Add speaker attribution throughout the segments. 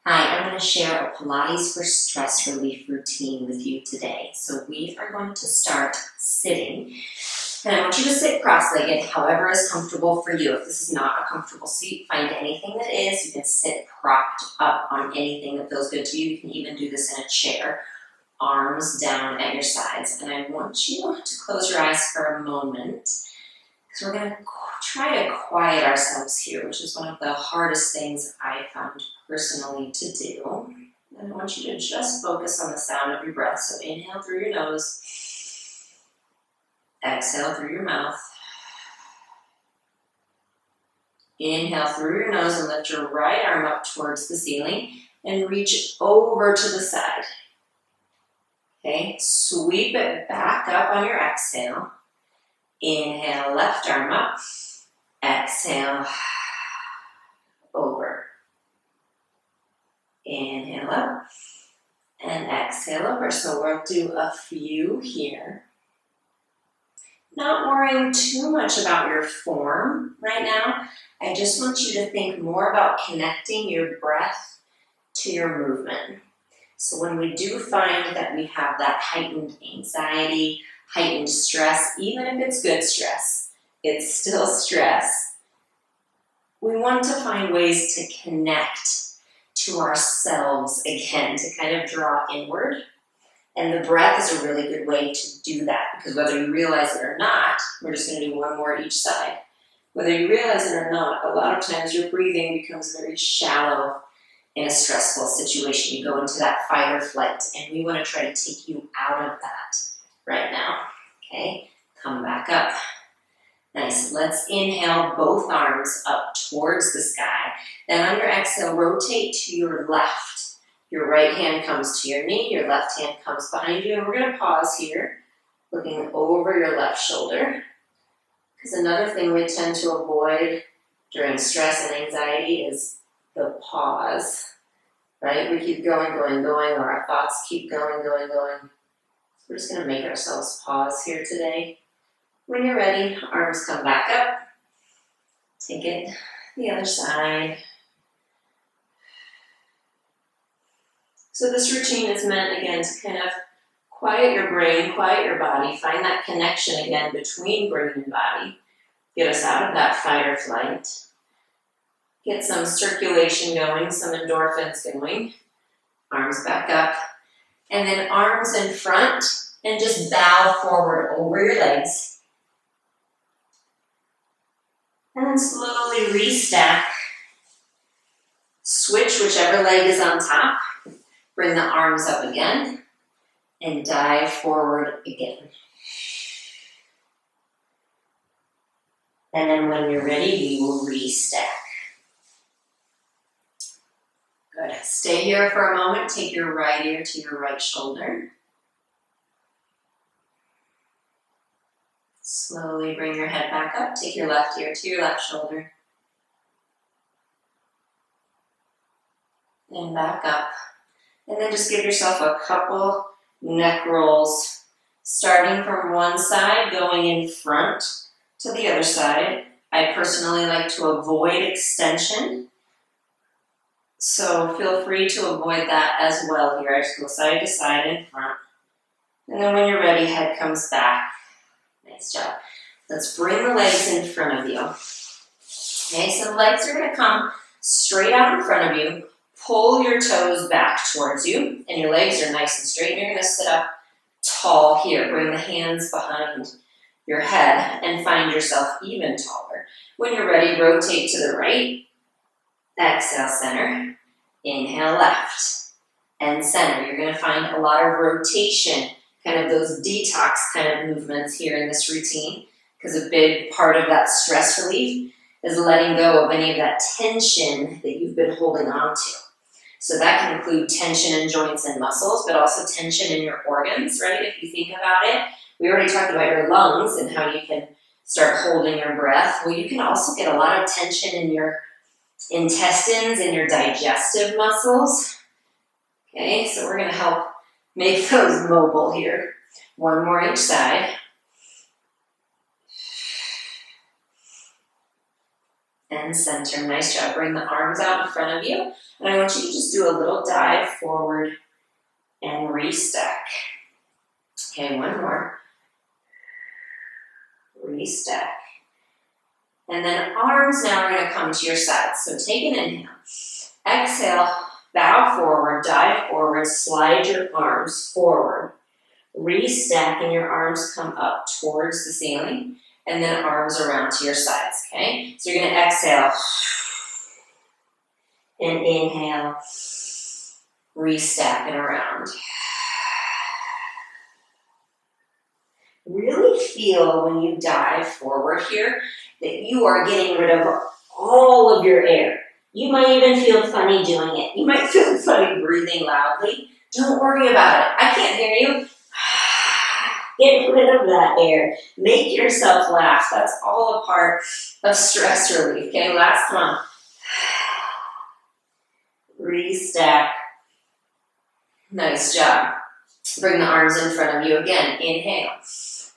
Speaker 1: Hi, I'm going to share a Pilates for stress relief routine with you today. So we are going to start sitting. And I want you to sit cross-legged, however is comfortable for you. If this is not a comfortable seat, find anything that is. You can sit propped up on anything that feels good to you. You can even do this in a chair, arms down at your sides. And I want you to close your eyes for a moment, because we're going to try to quiet ourselves here, which is one of the hardest things I found personally to do. And I want you to just focus on the sound of your breath. So inhale through your nose, exhale through your mouth. Inhale through your nose and lift your right arm up towards the ceiling and reach over to the side. Okay, sweep it back up on your exhale. Inhale, left arm up. Exhale, over. Inhale up and exhale over. So we'll do a few here. Not worrying too much about your form right now. I just want you to think more about connecting your breath to your movement. So when we do find that we have that heightened anxiety, heightened stress, even if it's good stress, it's still stress. We want to find ways to connect to ourselves again, to kind of draw inward. And the breath is a really good way to do that, because whether you realize it or not, we're just going to do one more at each side. Whether you realize it or not, a lot of times your breathing becomes very shallow in a stressful situation. You go into that fight or flight, and we want to try to take you out of that right now. Okay, come back up. Nice. Let's inhale both arms up towards the sky. Then on your exhale, rotate to your left. Your right hand comes to your knee, your left hand comes behind you, and we're going to pause here, looking over your left shoulder. Because another thing we tend to avoid during stress and anxiety is the pause, right? We keep going, or our thoughts keep going. So we're just going to make ourselves pause here today. When you're ready, arms come back up. Take it the other side. So this routine is meant, again, to kind of quiet your brain, quiet your body, find that connection again between brain and body. Get us out of that fight or flight. Get some circulation going, some endorphins going. Arms back up. And then arms in front, and just bow forward over your legs. And then slowly restack. Switch whichever leg is on top. Bring the arms up again and dive forward again. And then when you're ready, we will restack. Good. Stay here for a moment. Take your right ear to your right shoulder. Slowly bring your head back up. Take your left ear to your left shoulder. And back up. And then just give yourself a couple neck rolls, starting from one side, going in front to the other side. I personally like to avoid extension, so feel free to avoid that as well here. I just go side to side in front. And then when you're ready, head comes back. Nice job. Let's bring the legs in front of you. Okay, so the legs are going to come straight out in front of you. Pull your toes back towards you, and your legs are nice and straight. And you're going to sit up tall here. Bring the hands behind your head and find yourself even taller. When you're ready, rotate to the right. Exhale, center. Inhale, left. And center. You're going to find a lot of rotation, kind of those detox kind of movements here in this routine, because a big part of that stress relief is letting go of any of that tension that you've been holding on to. So that can include tension in joints and muscles, but also tension in your organs, right? If you think about it, we already talked about your lungs and how you can start holding your breath. Well, you can also get a lot of tension in your intestines and your digestive muscles. Okay, so we're going to help make those mobile here. One more each side. and center. Nice job. Bring the arms out in front of you. And I want you to just do a little dive forward and restack. Okay, one more. Restack. And then arms now are going to come to your sides. So take an inhale. Exhale, bow forward, dive forward, slide your arms forward. Restack and your arms come up towards the ceiling. And then arms around to your sides, okay? So you're going to exhale and inhale, restack and around. Really feel when you dive forward here that you are getting rid of all of your air. You might even feel funny doing it. You might feel funny breathing loudly. Don't worry about it. I can't hear you. Get rid of that air. Make yourself laugh. That's all a part of stress relief. Okay, last one. Restack. Nice job. Bring the arms in front of you again. Inhale.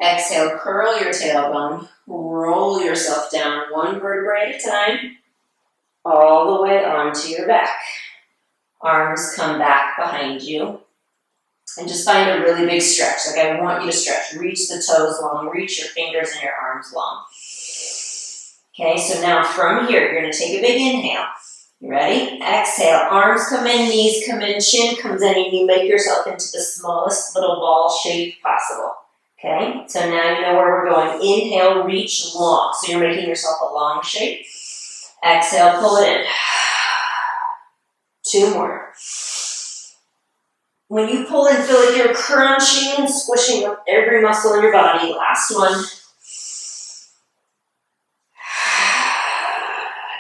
Speaker 1: Exhale, curl your tailbone. Roll yourself down one vertebrae at a time. All the way onto your back. Arms come back behind you. And just find a really big stretch. Like I want you to stretch. Reach the toes long. Reach your fingers and your arms long. Okay, so now from here, you're going to take a big inhale. You ready? Exhale. Arms come in, knees come in, chin comes in, and you make yourself into the smallest little ball shape possible. Okay, so now you know where we're going. Inhale, reach long. So you're making yourself a long shape. Exhale, pull it in. 2 more. When you pull in, feel like you're crunching and squishing up every muscle in your body. Last one.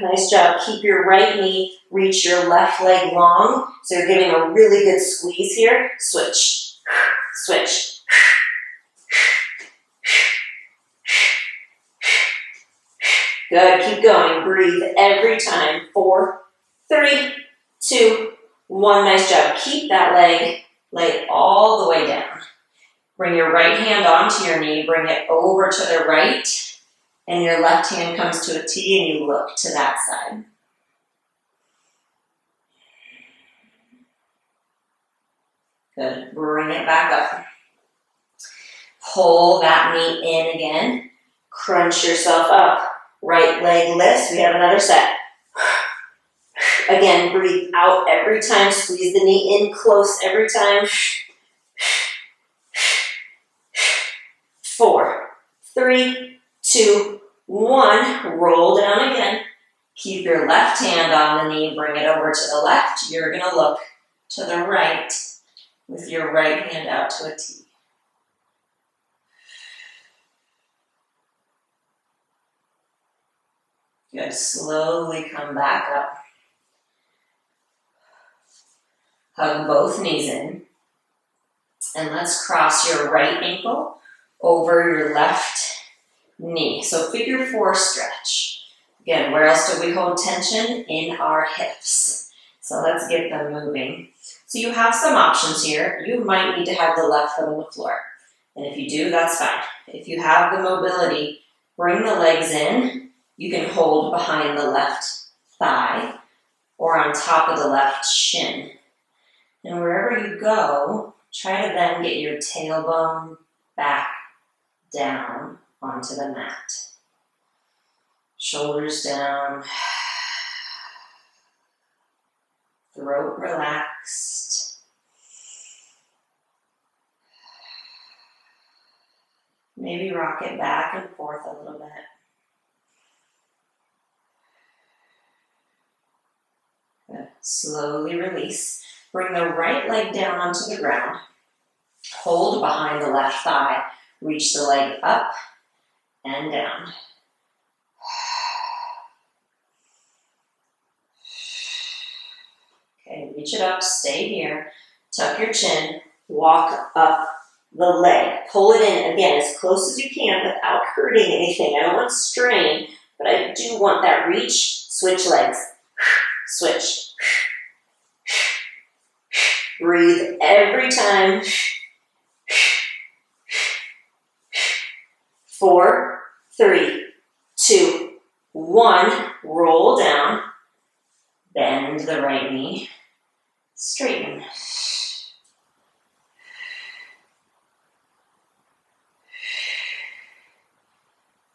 Speaker 1: Nice job. Keep your right knee, reach your left leg long. So you're giving a really good squeeze here. Switch. Switch. Good. Keep going. Breathe every time. 4, 3, 2, 1. Nice job. Keep that leg lay all the way down. Bring your right hand onto your knee. Bring it over to the right. And your left hand comes to a T and you look to that side. Good. Bring it back up. Pull that knee in again. Crunch yourself up. Right leg lifts. We have another set. Again, breathe out every time. Squeeze the knee in close every time. 4, 3, 2, 1. Roll down again. Keep your left hand on the knee. Bring it over to the left. You're going to look to the right with your right hand out to a T. Good. Slowly come back up. Hug both knees in. And let's cross your right ankle over your left knee. So figure 4 stretch. Again, where else do we hold tension? In our hips. So let's get them moving. So you have some options here. You might need to have the left foot on the floor. And if you do, that's fine. If you have the mobility, bring the legs in. You can hold behind the left thigh or on top of the left shin. And wherever you go, try to then get your tailbone back down onto the mat. Shoulders down. Throat relaxed. Maybe rock it back and forth a little bit. Good. Slowly release. Bring the right leg down onto the ground. Hold behind the left thigh. Reach the leg up and down. Okay, reach it up. Stay here. Tuck your chin. Walk up the leg. Pull it in, again, as close as you can without hurting anything. I don't want strain, but I do want that reach. Switch legs. Switch. Breathe every time. 4, 3, 2, 1, roll down, bend the right knee, straighten.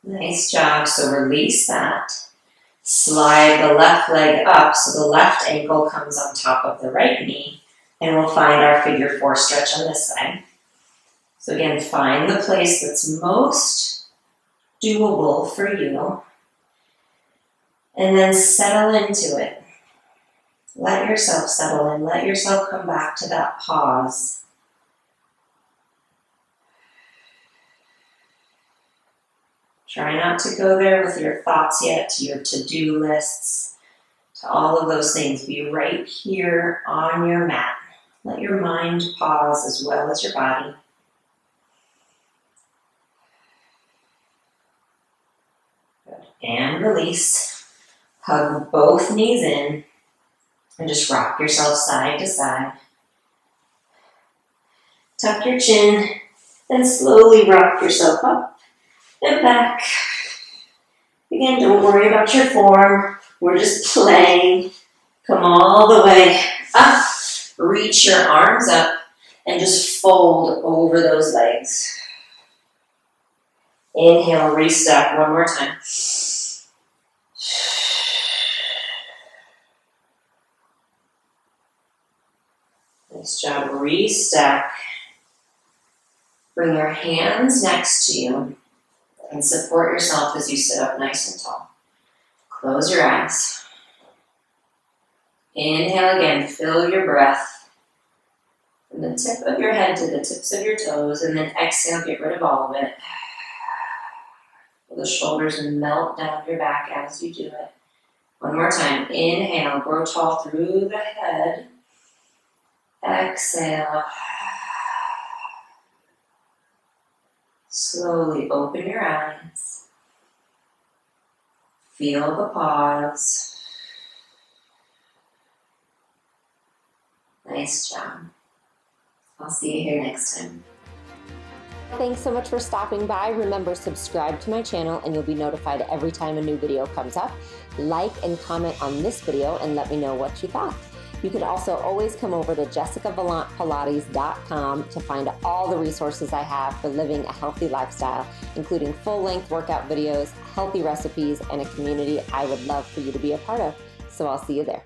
Speaker 1: Nice job. So release that. Slide the left leg up so the left ankle comes on top of the right knee, and we'll find our figure 4 stretch on this side. So again, find the place that's most doable for you, and then settle into it. Let yourself settle in. Let yourself come back to that pause. Try not to go there with your thoughts yet, to your to-do lists, to all of those things. Be right here on your mat. Let your mind pause as well as your body. Good. And release. Hug both knees in and just rock yourself side to side. Tuck your chin and slowly rock yourself up and back. Again, don't worry about your form. We're just playing. Come all the way up. Reach your arms up and just fold over those legs. Inhale, restack one more time. Nice job. Restack. Bring your hands next to you and support yourself as you sit up nice and tall. Close your eyes. Inhale again, fill your breath from the tip of your head to the tips of your toes, and then exhale, get rid of all of it. Feel the shoulders melt down your back as you do it. One more time. Inhale, grow tall through the head. Exhale. Slowly open your eyes. Feel the pause. Nice job. I'll see you here next time.
Speaker 2: Thanks so much for stopping by. Remember, subscribe to my channel and you'll be notified every time a new video comes up. Like and comment on this video and let me know what you thought. You can also always come over to jessicavalantpilates.com to find all the resources I have for living a healthy lifestyle, including full-length workout videos, healthy recipes, and a community I would love for you to be a part of. So I'll see you there.